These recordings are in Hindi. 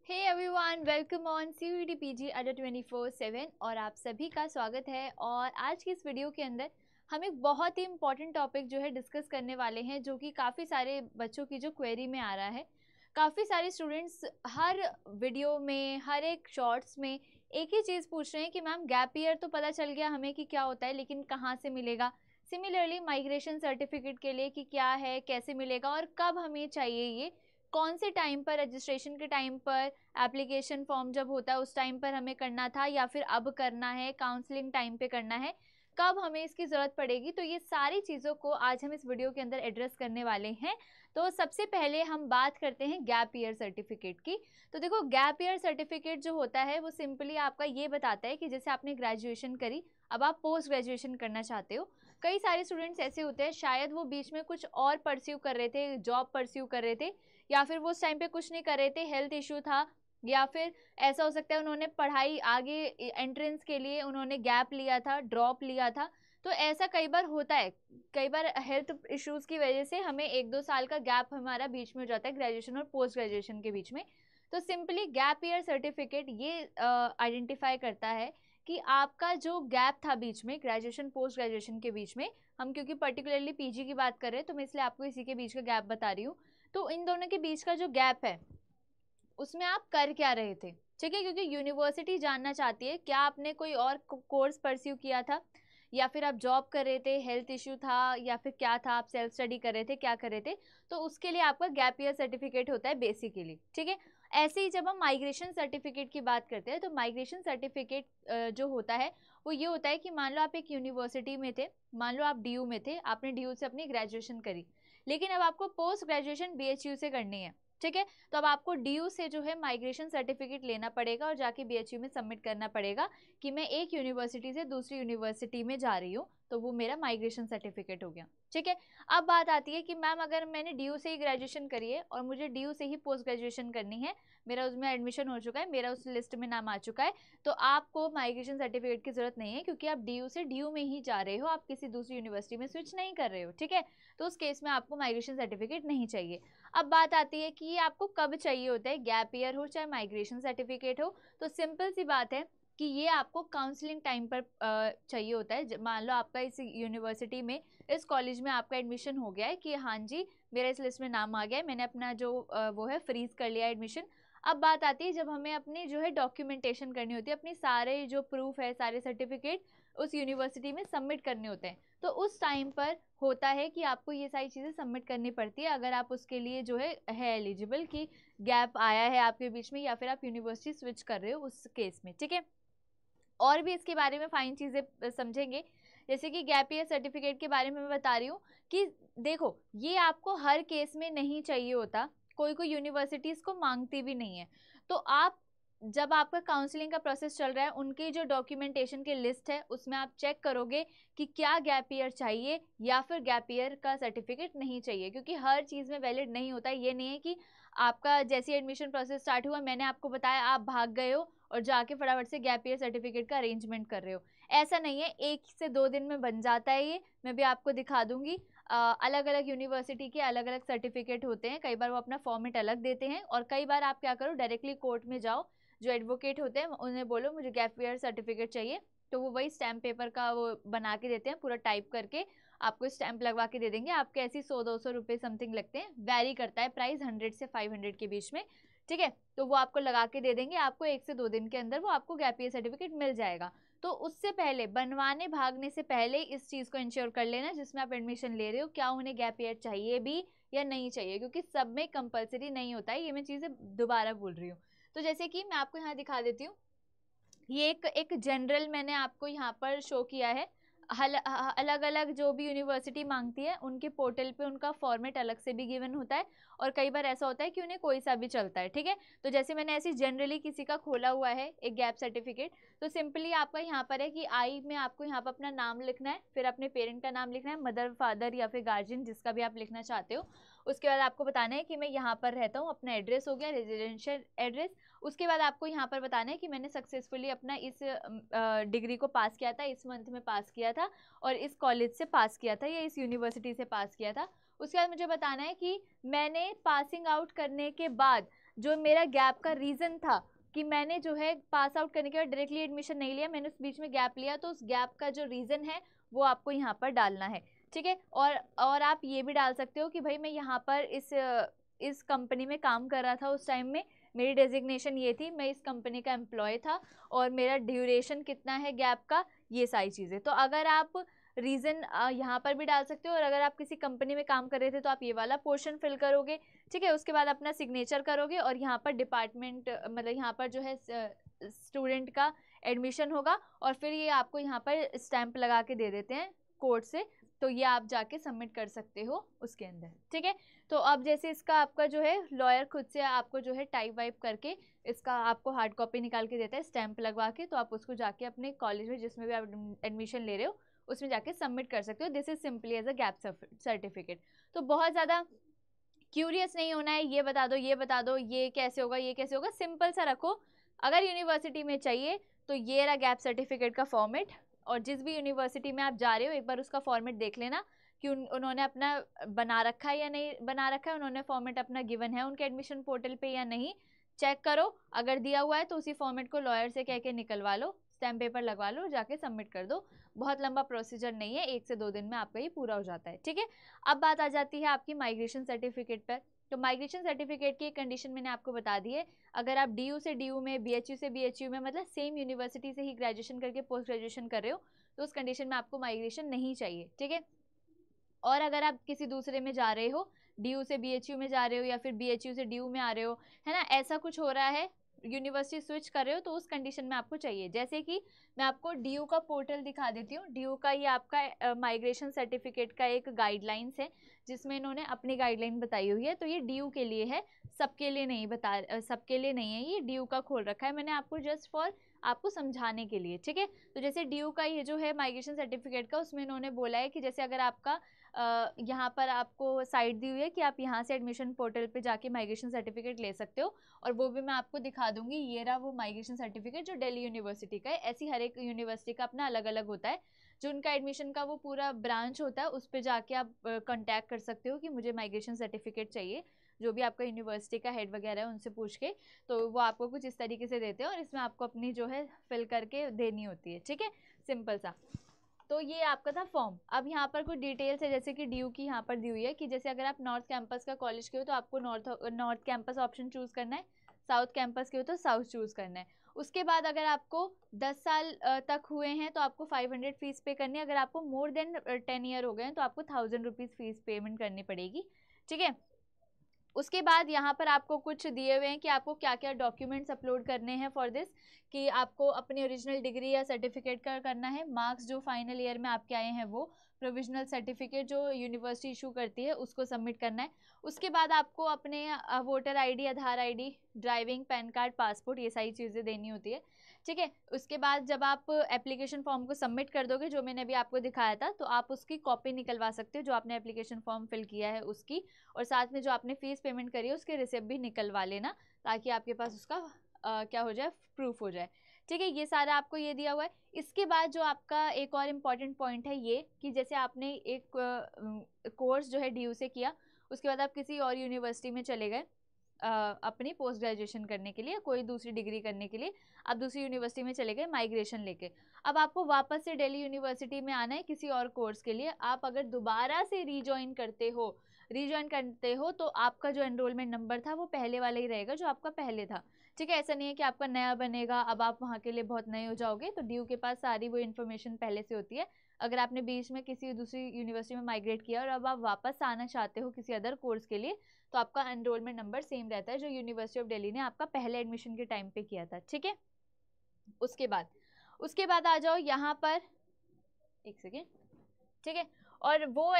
Hey everyone, welcome on CUET PG अडर 24/7 और आप सभी का स्वागत है। और आज की इस वीडियो के अंदर हम एक बहुत ही इम्पॉर्टेंट टॉपिक जो है डिस्कस करने वाले हैं, जो कि काफ़ी सारे बच्चों की जो क्वेरी में आ रहा है। काफ़ी सारे स्टूडेंट्स हर वीडियो में, हर एक शॉर्ट्स में एक ही चीज़ पूछ रहे हैं कि मैम गैप ईयर तो पता चल गया हमें कि क्या होता है, लेकिन कहाँ से मिलेगा। सिमिलरली माइग्रेशन सर्टिफिकेट के लिए कि क्या है, कैसे मिलेगा और कब हमें चाहिए, ये कौन से टाइम पर, रजिस्ट्रेशन के टाइम पर, एप्लीकेशन फॉर्म जब होता है उस टाइम पर हमें करना था या फिर अब करना है, काउंसलिंग टाइम पे करना है, कब हमें इसकी ज़रूरत पड़ेगी। तो ये सारी चीज़ों को आज हम इस वीडियो के अंदर एड्रेस करने वाले हैं। तो सबसे पहले हम बात करते हैं गैप ईयर सर्टिफिकेट की। तो देखो, गैप ईयर सर्टिफिकेट जो होता है वो सिंपली आपका ये बताता है कि जैसे आपने ग्रेजुएशन करी, अब आप पोस्ट ग्रेजुएशन करना चाहते हो। कई सारे स्टूडेंट्स ऐसे होते हैं, शायद वो बीच में कुछ और परस्यू कर रहे थे, जॉब परस्यू कर रहे थे, या फिर वो उस टाइम पे कुछ नहीं कर रहे थे, हेल्थ इशू था, या फिर ऐसा हो सकता है उन्होंने पढ़ाई आगे एंट्रेंस के लिए उन्होंने गैप लिया था, ड्रॉप लिया था। तो ऐसा कई बार होता है, कई बार हेल्थ इश्यूज की वजह से हमें 1-2 साल का गैप हमारा बीच में हो जाता है ग्रेजुएशन और पोस्ट ग्रेजुएशन के बीच में। तो सिंपली गैप ईयर सर्टिफिकेट ये आइडेंटिफाई करता है कि आपका जो गैप था बीच में, ग्रेजुएशन पोस्ट ग्रेजुएशन के बीच में, हम क्योंकि पर्टिकुलरली पीजी की बात कर रहे हैं तो मैं इसलिए आपको इसी के बीच का गैप बता रही हूँ। तो इन दोनों के बीच का जो गैप है उसमें आप कर क्या रहे थे, ठीक है, क्योंकि यूनिवर्सिटी जानना चाहती है क्या आपने कोई और कोर्स परस्यू किया था, या फिर आप जॉब कर रहे थे, हेल्थ इशू था, या फिर क्या था, आप सेल्फ स्टडी कर रहे थे, क्या कर रहे थे। तो उसके लिए आपका गैप ईयर सर्टिफिकेट होता है बेसिकली, ठीक है। ऐसे ही जब हम माइग्रेशन सर्टिफिकेट की बात करते हैं तो माइग्रेशन सर्टिफिकेट जो होता है वो ये होता है कि मान लो आप एक यूनिवर्सिटी में थे, मान लो आप DU में थे, आपने DU से अपनी ग्रेजुएशन करी, लेकिन अब आपको पोस्ट ग्रेजुएशन BHU से करनी है, ठीक है। तो अब आपको DU से जो है माइग्रेशन सर्टिफिकेट लेना पड़ेगा और जाके BHU में सबमिट करना पड़ेगा कि मैं एक यूनिवर्सिटी से दूसरी यूनिवर्सिटी में जा रही हूँ, तो वो मेरा माइग्रेशन सर्टिफिकेट हो गया, ठीक है। अब बात आती है कि मैम अगर मैंने DU से ही ग्रेजुएशन करी है और मुझे DU से ही पोस्ट ग्रेजुएशन करनी है, मेरा उसमें एडमिशन हो चुका है, मेरा उस लिस्ट में नाम आ चुका है, तो आपको माइग्रेशन सर्टिफिकेट की जरूरत नहीं है, क्योंकि आप DU से DU में ही जा रहे हो, आप किसी दूसरी यूनिवर्सिटी में स्विच नहीं कर रहे हो, ठीक है। तो उस केस में आपको माइग्रेशन सर्टिफिकेट नहीं चाहिए। अब बात आती है कि ये आपको कब चाहिए होता है, गैप ईयर हो चाहे माइग्रेशन सर्टिफिकेट हो। तो सिंपल सी बात है कि ये आपको काउंसलिंग टाइम पर चाहिए होता है। मान लो आपका इस यूनिवर्सिटी में, इस कॉलेज में आपका एडमिशन हो गया है कि हाँ जी मेरा इस लिस्ट में नाम आ गया है, मैंने अपना जो वो है फ्रीज कर लिया एडमिशन। अब बात आती है जब हमें अपनी जो है डॉक्यूमेंटेशन करनी होती है, अपनी सारे जो प्रूफ है, सारे सर्टिफिकेट उस यूनिवर्सिटी में सबमिट करने होते हैं। तो उस टाइम पर होता है कि आपको ये सारी चीज़ें सबमिट करनी पड़ती है, अगर आप उसके लिए जो है एलिजिबल, कि गैप आया है आपके बीच में या फिर आप यूनिवर्सिटी स्विच कर रहे हो उस केस में, ठीक है। और भी इसके बारे में फाइन चीज़ें समझेंगे, जैसे कि गैप ईयर सर्टिफिकेट के बारे में मैं बता रही हूँ कि देखो ये आपको हर केस में नहीं चाहिए होता, कोई कोई यूनिवर्सिटीज़ को मांगती भी नहीं है। तो आप जब आपका काउंसलिंग का प्रोसेस चल रहा है, उनकी जो डॉक्यूमेंटेशन की लिस्ट है उसमें आप चेक करोगे कि क्या गैप ईयर चाहिए या फिर गैप ईयर का सर्टिफिकेट नहीं चाहिए, क्योंकि हर चीज़ में वैलिड नहीं होता है। ये नहीं है कि आपका जैसे एडमिशन प्रोसेस स्टार्ट हुआ, मैंने आपको बताया, आप भाग गए हो और जाके फटाफट से गैप ईयर सर्टिफिकेट का अरेंजमेंट कर रहे हो। ऐसा नहीं है, 1 से 2 दिन में बन जाता है ये, मैं भी आपको दिखा दूंगी। अलग अलग यूनिवर्सिटी के अलग अलग सर्टिफिकेट होते हैं, कई बार वो अपना फॉर्मेट अलग देते हैं, और कई बार आप क्या करो, डायरेक्टली कोर्ट में जाओ, जो एडवोकेट होते हैं उन्हें बोलो मुझे गैप ईयर सर्टिफिकेट चाहिए, तो वो वही स्टैम्प पेपर का वो बना के देते हैं, पूरा टाइप करके आपको स्टैम्प लगवा के दे देंगे। आपके ऐसे 100-200 रुपये समथिंग लगते हैं, वैरी करता है प्राइस 100 से 500 के बीच में, ठीक है। तो वो आपको लगा के दे देंगे, आपको 1 से 2 दिन के अंदर वो आपको गैप ईयर सर्टिफिकेट मिल जाएगा। तो उससे पहले, बनवाने भागने से पहले इस चीज़ को इंश्योर कर लेना जिसमें आप एडमिशन ले रहे हो, क्या उन्हें गैप ईयर चाहिए भी या नहीं चाहिए, क्योंकि सब में कंपलसरी नहीं होता है। ये मैं चीज़ें दोबारा बोल रही हूँ। तो जैसे कि मैं आपको यहाँ दिखा देती हूँ, ये एक जनरल मैंने आपको यहाँ पर शो किया है। अलग अलग जो भी यूनिवर्सिटी मांगती है उनके पोर्टल पे उनका फॉर्मेट अलग से भी गिवन होता है, और कई बार ऐसा होता है कि उन्हें कोई सा भी चलता है, ठीक है। तो जैसे मैंने ऐसी जनरली किसी का खोला हुआ है एक गैप सर्टिफिकेट, तो सिंपली आपका यहाँ पर है कि आई में आपको यहाँ पर अपना नाम लिखना है, फिर अपने पेरेंट का नाम लिखना है, मदर फादर या फिर गार्जियन जिसका भी आप लिखना चाहते हो। उसके बाद आपको बताना है कि मैं यहाँ पर रहता हूँ, अपना एड्रेस हो गया, रेजिडेंशियल एड्रेस। उसके बाद आपको यहाँ पर बताना है कि मैंने सक्सेसफुली अपना इस डिग्री को पास किया था, इस मंथ में पास किया था, और इस कॉलेज से पास किया था या इस यूनिवर्सिटी से पास किया था। उसके बाद मुझे बताना है कि मैंने पासिंग आउट करने के बाद जो मेरा गैप का रीज़न था कि मैंने जो है पास आउट करने के बाद डायरेक्टली एडमिशन नहीं लिया, मैंने उस बीच में गैप लिया, तो उस गैप का जो रीज़न है वो आपको यहाँ पर डालना है, ठीक है। और आप ये भी डाल सकते हो कि भाई मैं यहाँ पर इस कंपनी में काम कर रहा था, उस टाइम में मेरी डेजिग्नेशन ये थी, मैं इस कंपनी का एम्प्लॉय था, और मेरा ड्यूरेशन कितना है गैप का, ये सारी चीज़ें। तो अगर आप रीज़न यहाँ पर भी डाल सकते हो, और अगर आप किसी कंपनी में काम कर रहे थे तो आप ये वाला पोर्शन फिल करोगे, ठीक है। उसके बाद अपना सिग्नेचर करोगे, और यहाँ पर डिपार्टमेंट मतलब यहाँ पर जो है स्टूडेंट का एडमिशन होगा, और फिर ये आपको यहाँ पर स्टैंप लगा के दे देते हैं कोर्ट से, तो ये आप जाके सबमिट कर सकते हो उसके अंदर, ठीक है। तो अब जैसे इसका आपका जो है लॉयर खुद से आपको जो है टाइप वाइप करके इसका आपको हार्ड कॉपी निकाल के देता है स्टैंप लगवा के, तो आप उसको जाके अपने कॉलेज में जिसमें भी आप एडमिशन ले रहे हो उसमें जाके सबमिट कर सकते हो। This is simply as a gap certificate. तो बहुत ज़्यादा क्यूरियस नहीं होना है, ये बता दो ये बता दो, ये कैसे होगा ये कैसे होगा, सिंपल सा रखो। अगर यूनिवर्सिटी में चाहिए तो ये रहा गैप सर्टिफिकेट का फॉर्मेट, और जिस भी यूनिवर्सिटी में आप जा रहे हो एक बार उसका फॉर्मेट देख लेना कि उन्होंने अपना बना रखा है या नहीं बना रखा है, उन्होंने फॉर्मेट अपना गिवन है उनके एडमिशन पोर्टल पे या नहीं, चेक करो। अगर दिया हुआ है तो उसी फॉर्मेट को लॉयर से कह के निकलवा लो, स्टैम्प पेपर लगवा लो, जाके सबमिट कर दो। बहुत लंबा प्रोसीजर नहीं है, 1 से 2 दिन में आपका ये पूरा हो जाता है, ठीक है। अब बात आ जाती है आपकी माइग्रेशन सर्टिफिकेट पर। तो माइग्रेशन सर्टिफिकेट की कंडीशन मैंने आपको बता दी है। अगर आप DU से DU में, BHU से BHU में, मतलब सेम यूनिवर्सिटी से ही ग्रेजुएशन करके पोस्ट ग्रेजुएशन कर रहे हो, तो उस कंडीशन में आपको माइग्रेशन नहीं चाहिए, ठीक है। और अगर आप किसी दूसरे में जा रहे हो, DU से BHU में जा रहे हो, या फिर BHU से DU में आ रहे हो, है ना, ऐसा कुछ हो रहा है, यूनिवर्सिटी स्विच कर रहे हो, तो उस कंडीशन में आपको चाहिए। जैसे कि मैं आपको DU का पोर्टल दिखा देती हूँ। DU का ये आपका माइग्रेशन सर्टिफिकेट का एक गाइडलाइंस है, जिसमें इन्होंने अपनी गाइडलाइन बताई हुई है। तो ये DU के लिए है, सबके लिए नहीं सबके लिए नहीं है, ये DU का खोल रखा है मैंने आपको जस्ट फॉर आपको समझाने के लिए, ठीक है। तो जैसे DU का ये जो है माइग्रेशन सर्टिफिकेट का, उसमें इन्होंने बोला है कि जैसे अगर आपका यहाँ पर आपको साइट दी हुई है कि आप यहाँ से एडमिशन पोर्टल पे जाके माइग्रेशन सर्टिफिकेट ले सकते हो, और वो भी मैं आपको दिखा दूंगी। ये रहा वो माइग्रेशन सर्टिफिकेट जो दिल्ली यूनिवर्सिटी का है। ऐसी हर एक यूनिवर्सिटी का अपना अलग अलग होता है, जो उनका एडमिशन का वो पूरा ब्रांच होता है, उस पर जाके आप कॉन्टैक्ट कर सकते हो कि मुझे माइग्रेशन सर्टिफिकेट चाहिए। जो भी आपका यूनिवर्सिटी का हेड वगैरह है उनसे पूछ के, तो वो आपको कुछ इस तरीके से देते हैं, और इसमें आपको अपनी जो है फिल करके देनी होती है, ठीक है, सिंपल सा। तो ये आपका था फॉर्म। अब यहाँ पर कुछ डिटेल्स है, जैसे कि DU की यहाँ पर दी हुई है कि जैसे अगर आप नॉर्थ कैंपस का कॉलेज के हो तो आपको नॉर्थ कैंपस ऑप्शन चूज करना है, साउथ कैंपस के हो तो साउथ चूज करना है। उसके बाद अगर आपको 10 साल तक हुए हैं तो आपको 500 फीस पे करनी है। अगर आपको मोर देन 10 ईयर हो गए हैं तो आपको 1000 रुपीज़ फीस पेमेंट करनी पड़ेगी, ठीक है। उसके बाद यहाँ पर आपको कुछ दिए हुए हैं कि आपको क्या क्या डॉक्यूमेंट्स अपलोड करने हैं फॉर दिस, कि आपको अपनी ओरिजिनल डिग्री या सर्टिफिकेट का करना है, मार्क्स जो फाइनल ईयर में आपके आए हैं वो, प्रोविजनल सर्टिफिकेट जो यूनिवर्सिटी इशू करती है उसको सबमिट करना है। उसके बाद आपको अपने वोटर ID, आधार ID, driving, pan card, passport, ये सारी चीज़ें देनी होती है, ठीक है। उसके बाद जब आप एप्लीकेशन फॉर्म को सबमिट कर दोगे, जो मैंने अभी आपको दिखाया था, तो आप उसकी कॉपी निकलवा सकते हो, जो आपने एप्लीकेशन फॉर्म फिल किया है उसकी, और साथ में जो आपने फीस पेमेंट करी है उसके रिसिप्ट भी निकलवा लेना, ताकि आपके पास उसका क्या हो जाए, प्रूफ हो जाए, ठीक है। ये सारा आपको ये दिया हुआ है। इसके बाद जो आपका एक और इम्पॉर्टेंट पॉइंट है ये, कि जैसे आपने एक कोर्स जो है DU से किया, उसके बाद आप किसी और यूनिवर्सिटी में चले गए अपनी पोस्ट ग्रेजुएशन करने के लिए, कोई दूसरी डिग्री करने के लिए, आप दूसरी यूनिवर्सिटी में चले गए माइग्रेशन लेके। अब आपको वापस से दिल्ली यूनिवर्सिटी में आना है किसी और कोर्स के लिए। आप अगर दोबारा से रीजॉइन करते हो तो आपका जो एनरोलमेंट नंबर था वो पहले वाला ही रहेगा जो आपका पहले था, ठीक है। ऐसा नहीं है कि आपका नया बनेगा, अब आप वहाँ के लिए बहुत नए हो जाओगे। तो DU के पास सारी वो इन्फॉर्मेशन पहले से होती है। अगर आपने बीच में किसी दूसरी यूनिवर्सिटी में माइग्रेट किया और अब आप वापस आना चाहते हो किसी अदर कोर्स के लिए, तो आपका एनरोलमेंट नंबर सेम रहता है जो यूनिवर्सिटी ऑफ दिल्ली ने आपका पहले एडमिशन के टाइम पे किया था, ठीक है। उसके बाद आ जाओ यहाँ पर, एक सेकेंड, ठीक है। और वो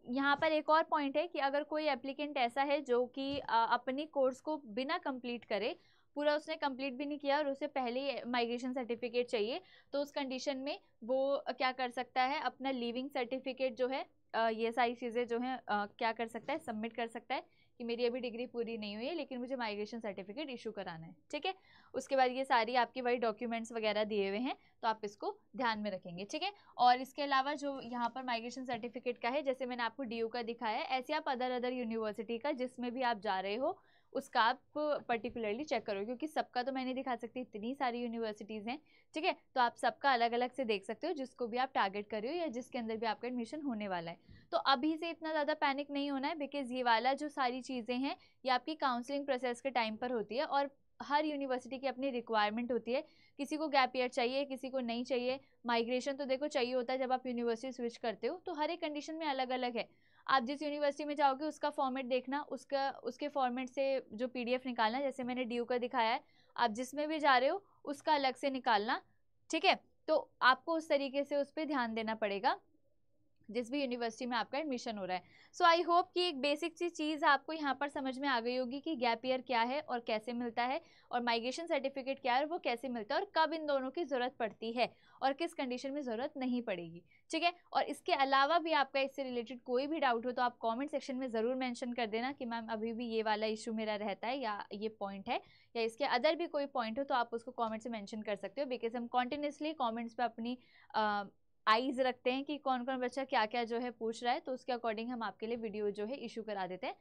यहाँ पर एक और पॉइंट है कि अगर कोई एप्लीकेंट ऐसा है जो कि अपनी कोर्स को बिना कंप्लीट करे, पूरा उसने कंप्लीट भी नहीं किया और उसे पहले ही माइग्रेशन सर्टिफिकेट चाहिए, तो उस कंडीशन में वो क्या कर सकता है, अपना लीविंग सर्टिफिकेट जो है, ये सारी चीज़ें जो हैं क्या कर सकता है, सबमिट कर सकता है कि मेरी अभी डिग्री पूरी नहीं हुई है लेकिन मुझे माइग्रेशन सर्टिफिकेट इशू कराना है, ठीक है। उसके बाद ये सारी आपकी वही डॉक्यूमेंट्स वगैरह दिए हुए हैं, तो आप इसको ध्यान में रखेंगे, ठीक है। और इसके अलावा जो यहाँ पर माइग्रेशन सर्टिफिकेट का है, जैसे मैंने आपको DU का दिखाया है, ऐसे आप अदर यूनिवर्सिटी का जिसमें भी आप जा रहे हो उसका आप पर्टिकुलरली चेक करो, क्योंकि सबका तो मैं नहीं दिखा सकती, इतनी सारी यूनिवर्सिटीज़ हैं, ठीक है। तो आप सबका अलग अलग से देख सकते हो, जिसको भी आप टारगेट कर रहे हो या जिसके अंदर भी आपका एडमिशन होने वाला है। तो अभी से इतना ज़्यादा पैनिक नहीं होना है, बिकॉज ये वाला जो सारी चीज़ें हैं ये आपकी काउंसलिंग प्रोसेस के टाइम पर होती है, और हर यूनिवर्सिटी की अपनी रिक्वायरमेंट होती है। किसी को गैप ईयर चाहिए, किसी को नहीं चाहिए। माइग्रेशन तो देखो चाहिए होता है जब आप यूनिवर्सिटी स्विच करते हो, तो हर एक कंडीशन में अलग अलग है। आप जिस यूनिवर्सिटी में जाओगे उसका फॉर्मेट देखना, उसके फॉर्मेट से जो PDF निकालना, जैसे मैंने DU का दिखाया है, आप जिसमें भी जा रहे हो उसका अलग से निकालना, ठीक है। तो आपको उस तरीके से उस पर ध्यान देना पड़ेगा जिस भी यूनिवर्सिटी में आपका एडमिशन हो रहा है। सो आई होप कि एक बेसिक सी चीज़ आपको यहाँ पर समझ में आ गई होगी कि गैप ईयर क्या है और कैसे मिलता है, और माइग्रेशन सर्टिफिकेट क्या है और वो कैसे मिलता है, और कब इन दोनों की ज़रूरत पड़ती है और किस कंडीशन में ज़रूरत नहीं पड़ेगी, ठीक है। और इसके अलावा भी आपका इससे रिलेटेड कोई भी डाउट हो तो आप कॉमेंट सेक्शन में ज़रूर मैंशन कर देना कि मैम अभी भी ये वाला इशू मेरा रहता है, या ये पॉइंट है, या इसके अदर भी कोई पॉइंट हो तो आप उसको कॉमेंट से मैंशन कर सकते हो। बिकॉज हम कॉन्टिन्यूसली कॉमेंट्स पे अपनी आइज रखते हैं कि कौन कौन बच्चा क्या क्या जो है पूछ रहा है, तो उसके अकॉर्डिंग हम आपके लिए वीडियो जो है इशू करा देते हैं।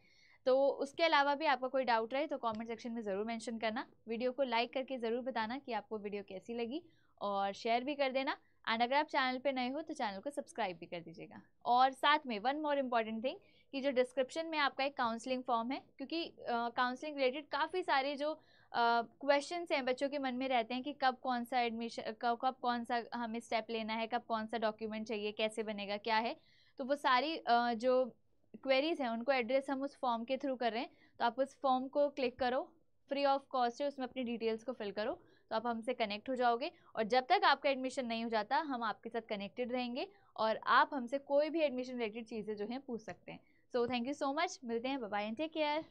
तो उसके अलावा भी आपका कोई डाउट रहे तो कमेंट सेक्शन में ज़रूर मेंशन करना। वीडियो को लाइक करके ज़रूर बताना कि आपको वीडियो कैसी लगी, और शेयर भी कर देना। एंड अगर आप चैनल पे नए हो तो चैनल को सब्सक्राइब भी कर दीजिएगा। और साथ में वन मोर इम्पॉर्टेंट थिंग कि जो डिस्क्रिप्शन में आपका एक काउंसलिंग फॉर्म है, क्योंकि काउंसलिंग रिलेटेड काफ़ी सारे जो क्वेश्चंस हैं बच्चों के मन में रहते हैं कि कब कौन सा एडमिशन, कब कौन सा हमें स्टेप लेना है, कब कौन सा डॉक्यूमेंट चाहिए, कैसे बनेगा, क्या है। तो वो सारी जो क्वेरीज हैं उनको एड्रेस हम उस फॉर्म के थ्रू कर रहे हैं। तो आप उस फॉर्म को क्लिक करो, फ्री ऑफ कॉस्ट है, उसमें अपनी डिटेल्स को फिल करो, तो आप हमसे कनेक्ट हो जाओगे। और जब तक आपका एडमिशन नहीं हो जाता हम आपके साथ कनेक्टेड रहेंगे, और आप हमसे कोई भी एडमिशन रिलेटेड चीज़ें जो हैं पूछ सकते हैं। So thank you so much, मिलते हैं, bye bye and take care.